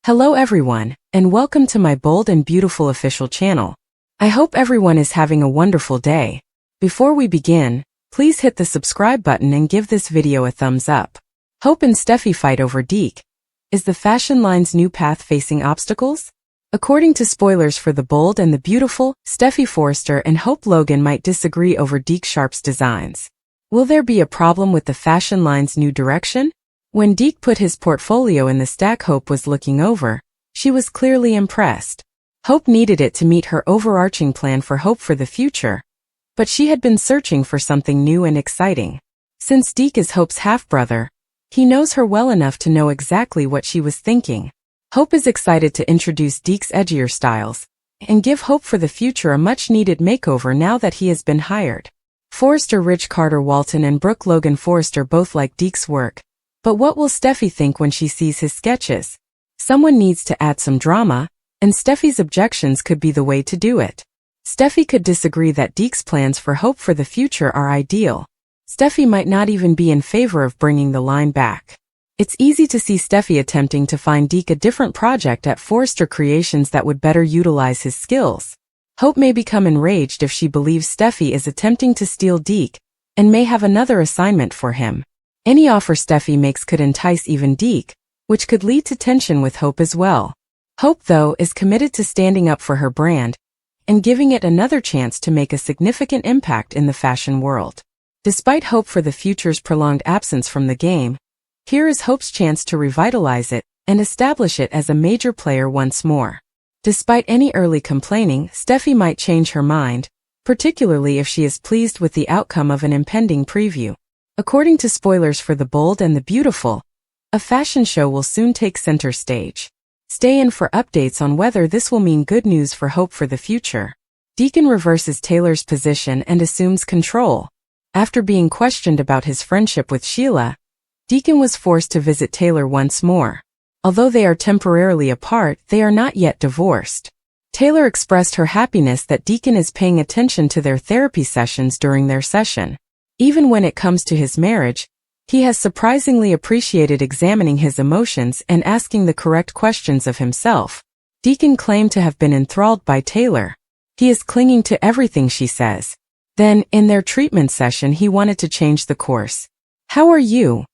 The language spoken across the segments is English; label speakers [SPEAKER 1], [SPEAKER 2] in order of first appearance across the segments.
[SPEAKER 1] Hello everyone, and welcome to my bold and beautiful official channel. I hope everyone is having a wonderful day. Before we begin, please hit the subscribe button and give this video a thumbs up. Hope and Steffy fight over Deke. Is the fashion line's new path facing obstacles? According to spoilers for the bold and the beautiful, Steffy, Forrester and Hope Logan might disagree over Deke Sharp's designs. Will there be a problem with the fashion line's new direction? When Deke put his portfolio in the stack Hope was looking over, she was clearly impressed. Hope needed it to meet her overarching plan for Hope for the future. But she had been searching for something new and exciting. Since Deke is Hope's half-brother, he knows her well enough to know exactly what she was thinking. Hope is excited to introduce Deke's edgier styles and give Hope for the future a much-needed makeover now that he has been hired. Forrester Rich Carter Walton and Brooke Logan Forrester both like Deke's work. But what will Steffy think when she sees his sketches? Someone needs to add some drama, and Steffy's objections could be the way to do it. Steffy could disagree that Deke's plans for Hope for the future are ideal. Steffy might not even be in favor of bringing the line back. It's easy to see Steffy attempting to find Deke a different project at Forrester Creations that would better utilize his skills. Hope may become enraged if she believes Steffy is attempting to steal Deke, and may have another assignment for him. Any offer Steffy makes could entice even Deke, which could lead to tension with Hope as well. Hope, though, is committed to standing up for her brand and giving it another chance to make a significant impact in the fashion world. Despite Hope for the future's prolonged absence from the game, here is Hope's chance to revitalize it and establish it as a major player once more. Despite any early complaining, Steffy might change her mind, particularly if she is pleased with the outcome of an impending preview. According to spoilers for the bold and the beautiful, a fashion show will soon take center stage. Stay in for updates on whether this will mean good news for Hope for the future. Deacon reverses Taylor's position and assumes control. After being questioned about his friendship with Sheila, Deacon was forced to visit Taylor once more. Although they are temporarily apart, they are not yet divorced. Taylor expressed her happiness that Deacon is paying attention to their therapy sessions during their session. Even when it comes to his marriage, he has surprisingly appreciated examining his emotions and asking the correct questions of himself. Deacon claimed to have been enthralled by Taylor. He is clinging to everything she says. Then, in their treatment session, he wanted to change the course. "How are you?"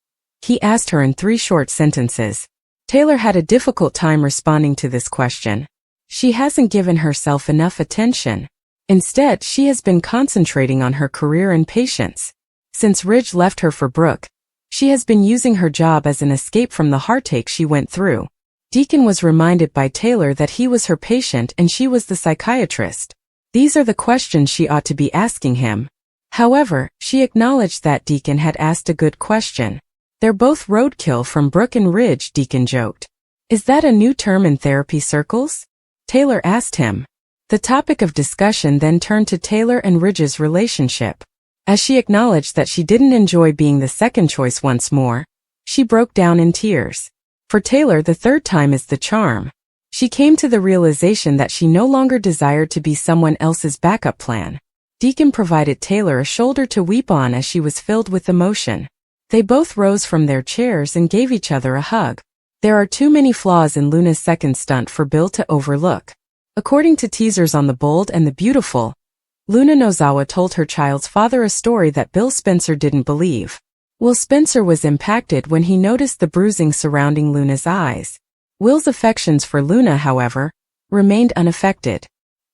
[SPEAKER 1] he asked her in 3 short sentences. Taylor had a difficult time responding to this question. She hasn't given herself enough attention. Instead, she has been concentrating on her career and patience. Since Ridge left her for Brooke, she has been using her job as an escape from the heartache she went through. Deacon was reminded by Taylor that he was her patient and she was the psychiatrist. These are the questions she ought to be asking him. However, she acknowledged that Deacon had asked a good question. "They're both roadkill from Brooke and Ridge," Deacon joked. "Is that a new term in therapy circles?" Taylor asked him. The topic of discussion then turned to Taylor and Ridge's relationship. As she acknowledged that she didn't enjoy being the second choice once more, she broke down in tears. For Taylor, the third time is the charm. She came to the realization that she no longer desired to be someone else's backup plan. Deacon provided Taylor a shoulder to weep on as she was filled with emotion. They both rose from their chairs and gave each other a hug. There are too many flaws in Luna's second stunt for Bill to overlook. According to teasers on The Bold and the Beautiful, Luna Nozawa told her child's father a story that Bill Spencer didn't believe. Will Spencer was impacted when he noticed the bruising surrounding Luna's eyes. Will's affections for Luna, however, remained unaffected.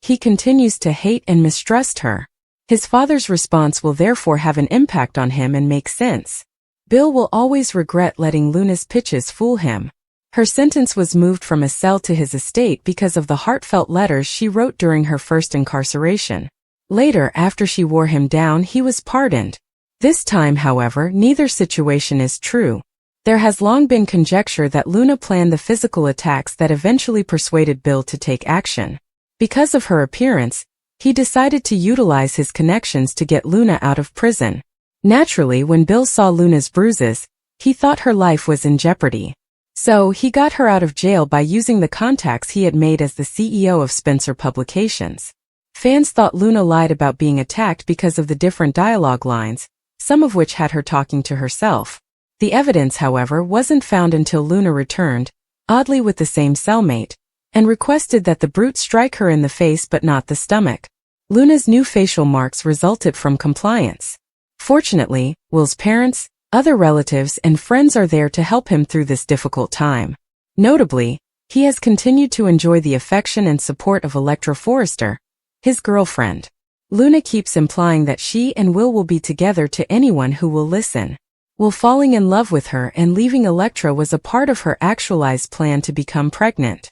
[SPEAKER 1] He continues to hate and mistrust her. His father's response will therefore have an impact on him and make sense. Bill will always regret letting Luna's pitches fool him. Her sentence was moved from a cell to his estate because of the heartfelt letters she wrote during her first incarceration. Later, after she wore him down, he was pardoned. This time, however, neither situation is true. There has long been conjecture that Luna planned the physical attacks that eventually persuaded Bill to take action. Because of her appearance, he decided to utilize his connections to get Luna out of prison. Naturally, when Bill saw Luna's bruises, he thought her life was in jeopardy. So, he got her out of jail by using the contacts he had made as the CEO of Spencer Publications. Fans thought Luna lied about being attacked because of the different dialogue lines, some of which had her talking to herself. The evidence, however, wasn't found until Luna returned, oddly with the same cellmate, and requested that the brute strike her in the face but not the stomach. Luna's new facial marks resulted from compliance. Fortunately, Will's parents, other relatives and friends are there to help him through this difficult time. Notably, he has continued to enjoy the affection and support of Electra Forrester, his girlfriend. Luna keeps implying that she and Will be together to anyone who will listen. Will falling in love with her and leaving Electra was a part of her actualized plan to become pregnant.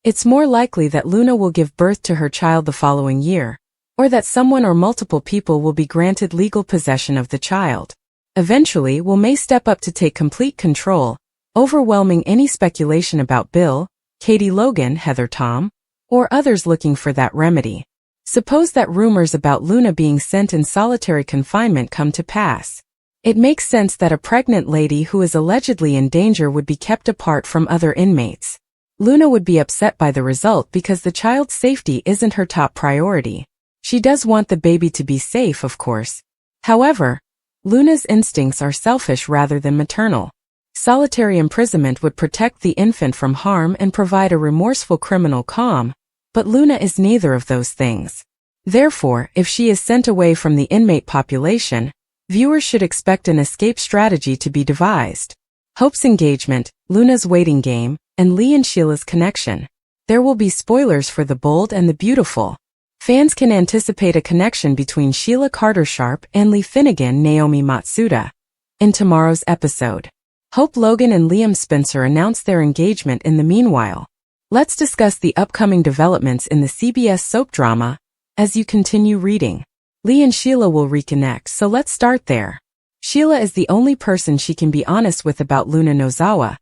[SPEAKER 1] It's more likely that Luna will give birth to her child the following year, or that someone or multiple people will be granted legal possession of the child. Eventually, Will may step up to take complete control, overwhelming any speculation about Bill, Katie Logan, Heather Tom, or others looking for that remedy. Suppose that rumors about Luna being sent in solitary confinement come to pass. It makes sense that a pregnant lady who is allegedly in danger would be kept apart from other inmates. Luna would be upset by the result because the child's safety isn't her top priority. She does want the baby to be safe, of course. However, Luna's instincts are selfish rather than maternal. Solitary imprisonment would protect the infant from harm and provide a remorseful criminal calm, but Luna is neither of those things. Therefore, if she is sent away from the inmate population, viewers should expect an escape strategy to be devised. Hope's engagement, Luna's waiting game, and Lee and Sheila's connection. There will be spoilers for The Bold and the Beautiful. Fans can anticipate a connection between Sheila Carter-Sharp and Lee Finnegan Naomi Matsuda in tomorrow's episode. Hope Logan and Liam Spencer announced their engagement in the meanwhile. Let's discuss the upcoming developments in the CBS soap drama as you continue reading. Lee and Sheila will reconnect, so let's start there. Sheila is the only person she can be honest with about Luna Nozawa,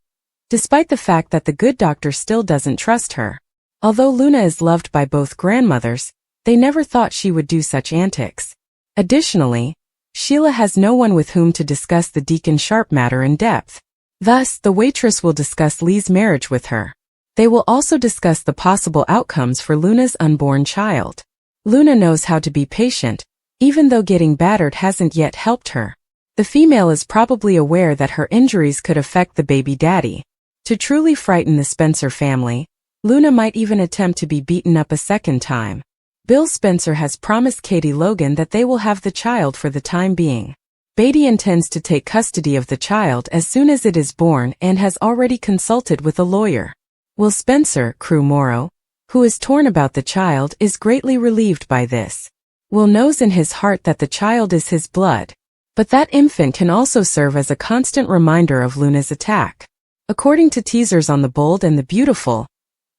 [SPEAKER 1] despite the fact that the good doctor still doesn't trust her. Although Luna is loved by both grandmothers, they never thought she would do such antics. Additionally, Sheila has no one with whom to discuss the Deacon Sharp matter in depth. Thus, the waitress will discuss Lee's marriage with her. They will also discuss the possible outcomes for Luna's unborn child. Luna knows how to be patient, even though getting battered hasn't yet helped her. The female is probably aware that her injuries could affect the baby daddy. To truly frighten the Spencer family, Luna might even attempt to be beaten up a second time. Bill Spencer has promised Katie Logan that they will have the child for the time being. Beatty intends to take custody of the child as soon as it is born and has already consulted with a lawyer. Will Spencer, Crew Morrow, who is torn about the child, is greatly relieved by this. Will knows in his heart that the child is his blood, but that infant can also serve as a constant reminder of Luna's attack. According to teasers on The Bold and the Beautiful,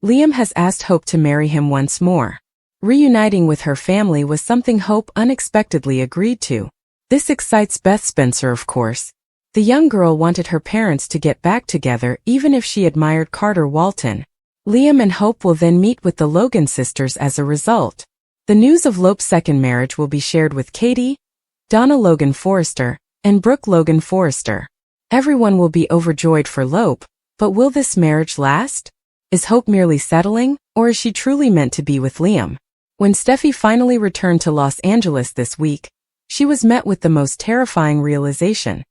[SPEAKER 1] Liam has asked Hope to marry him once more. Reuniting with her family was something Hope unexpectedly agreed to. This excites Beth Spencer, of course. The young girl wanted her parents to get back together even if she admired Carter Walton. Liam and Hope will then meet with the Logan sisters as a result. The news of Lope's second marriage will be shared with Katie, Donna Logan Forrester, and Brooke Logan Forrester. Everyone will be overjoyed for Lope, but will this marriage last? Is Hope merely settling, or is she truly meant to be with Liam? When Steffi finally returned to Los Angeles this week, she was met with the most terrifying realization.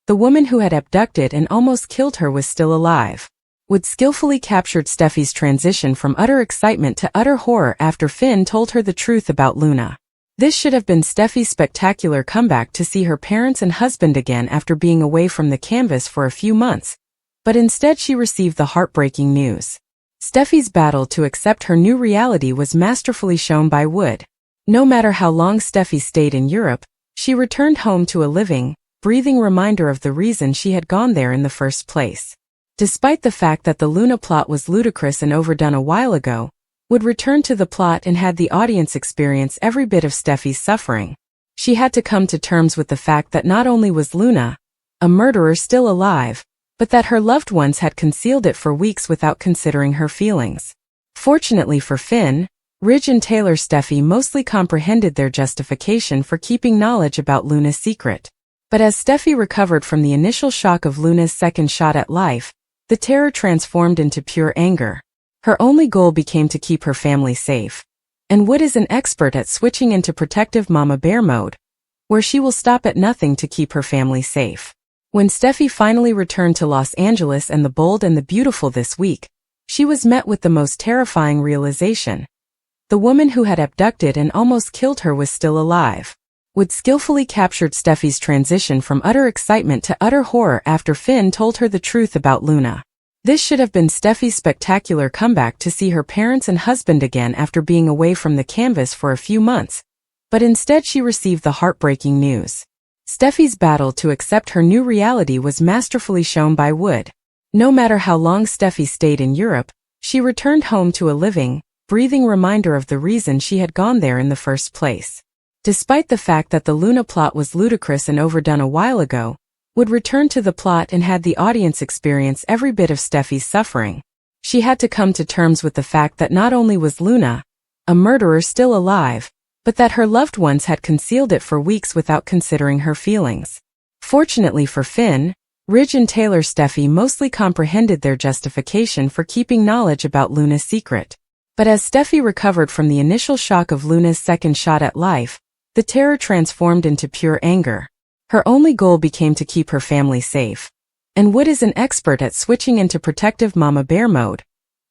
[SPEAKER 1] The woman who had abducted and almost killed her was still alive. Wood skillfully captured Steffi's transition from utter excitement to utter horror after Finn told her the truth about Luna. This should have been Steffi's spectacular comeback to see her parents and husband again after being away from the canvas for a few months, but instead she received the heartbreaking news. Steffi's battle to accept her new reality was masterfully shown by Wood. No matter how long Steffi stayed in Europe, she returned home to a living, breathing reminder of the reason she had gone there in the first place. Despite the fact that the Luna plot was ludicrous and overdone a while ago, Wood returned to the plot and had the audience experience every bit of Steffi's suffering. She had to come to terms with the fact that not only was Luna, a murderer, still alive, but that her loved ones had concealed it for weeks without considering her feelings. Fortunately for Finn, Ridge and Taylor Steffi mostly comprehended their justification for keeping knowledge about Luna's secret. But as Steffi recovered from the initial shock of Luna's second shot at life, the terror transformed into pure anger. Her only goal became to keep her family safe. And Wood is an expert at switching into protective mama bear mode, where she will stop at nothing to keep her family safe. When Steffi finally returned to Los Angeles and the Bold and the Beautiful this week, she was met with the most terrifying realization. The woman who had abducted and almost killed her was still alive. Wood skillfully captured Steffi's transition from utter excitement to utter horror after Finn told her the truth about Luna. This should have been Steffi's spectacular comeback to see her parents and husband again after being away from the canvas for a few months, but instead she received the heartbreaking news. Steffi's battle to accept her new reality was masterfully shown by Wood. No matter how long Steffi stayed in Europe, she returned home to a living, breathing reminder of the reason she had gone there in the first place. Despite the fact that the Luna plot was ludicrous and overdone a while ago, Wood returned to the plot and had the audience experience every bit of Steffi's suffering. She had to come to terms with the fact that not only was Luna, a murderer, still alive, but that her loved ones had concealed it for weeks without considering her feelings. Fortunately for Finn, Ridge and Taylor, Steffi mostly comprehended their justification for keeping knowledge about Luna's secret. But as Steffi recovered from the initial shock of Luna's second shot at life, the terror transformed into pure anger. Her only goal became to keep her family safe. And Wood is an expert at switching into protective mama bear mode,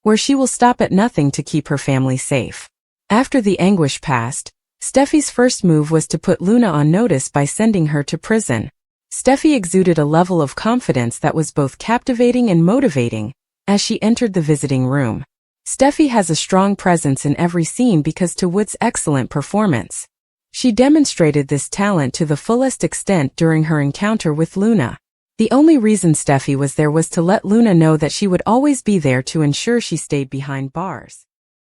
[SPEAKER 1] where she will stop at nothing to keep her family safe. After the anguish passed, Steffi's first move was to put Luna on notice by sending her to prison. Steffi exuded a level of confidence that was both captivating and motivating as she entered the visiting room. Steffi has a strong presence in every scene because to Wood's excellent performance. She demonstrated this talent to the fullest extent during her encounter with Luna. The only reason Steffi was there was to let Luna know that she would always be there to ensure she stayed behind bars.